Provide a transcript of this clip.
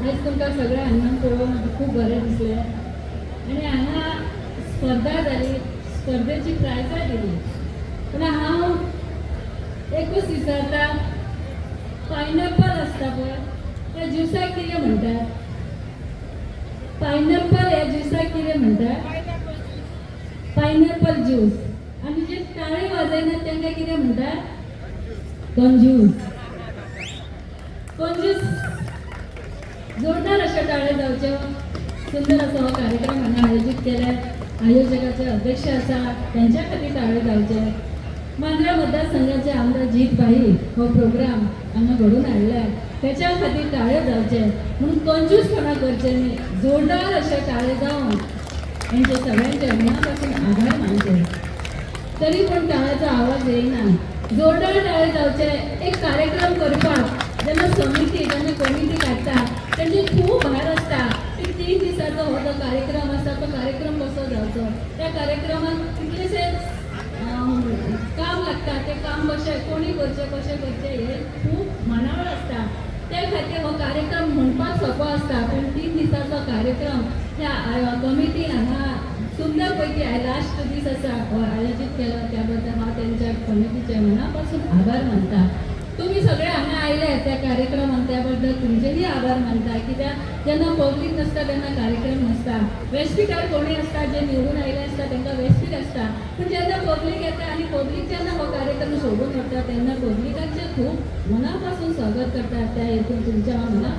आयज तुमकां सगळ्यांक पळोवन म्हाका खूब बरें दिसलें आनी हांगा स्पर्धा जाली, स्पर्धेची प्रायजां दिली. पूण हांव एकूच विचारता, पायनॅपल आसता पळय त्या ज्युसाक कितें म्हणटात? पायनॅपल ह्या ज्युसाक कितें म्हणटात? Pineapple juice. आनी जे ताळी वाजयनात तांकां कितें म्हणटात? कंजूस. कंजूस. जोरदार अशे ताळे जावचे. सुंदर असो हो कार्यक्रम हांगा आयोजीत केला. आयोजकाचे अध्यक्ष आसा त्यांच्या खातीर ताळे जावचे. मांद्रा मतदारसंघाचे आमदार जीत भाई हो प्रोग्राम हांगा घडून हाडला त्याच्या खातीर ताळे जावचे. म्हणून कंजूसपणा करचे न्ही, जोरदार अशे ताळे जावन हेंचे सगळ्यांचे मनापासून आभार मानचे. तरी पण टाळ्याचो आवाज येयना. जोरदार टाळे जावचे. एक कार्यक्रम करपाक जेन्ना समिती जेन्ना कमिटी काडटा तेंची खूब भार आसता. 3 दिसाचो हो जो कार्यक्रम आसा तो कार्यक्रम कसो जावचो, त्या कार्यक्रमाक कितलेशे काम लागता, ते काम कोणी करचे कशें करचे हे खूब मनावळ आसता. त्या खातीर हो कार्यक्रम म्हणपाक सोंपो आसता पूण 3 दिसाचो कार्यक्रम ह्या कमिटीन हांगा सुंदर पैकी लास्ट दीस आसा आयोजीत केलो. त्या बद्दल हांव त्यांच्या कमिटीचे मनापासून आभार मानता. तुम्ही सगळे हांगा आयले त्या कार्यक्रमाक त्या बद्दल तुमचेही आभार मानता. कित्याक जेन्ना पब्लीक नसता तेन्ना कार्यक्रम नसता. व्यासपीठार कोणी आसता जे निवडून आयले आसता तांकां व्यासपीठ आसता. पूण जेन्ना पब्लीक येता आनी पब्लीक जेन्ना हो कार्यक्रम सोडून वता तेन्ना पब्लिकाचे खूब मनापासून स्वागत करता. त्या हेतून तुमच्या मना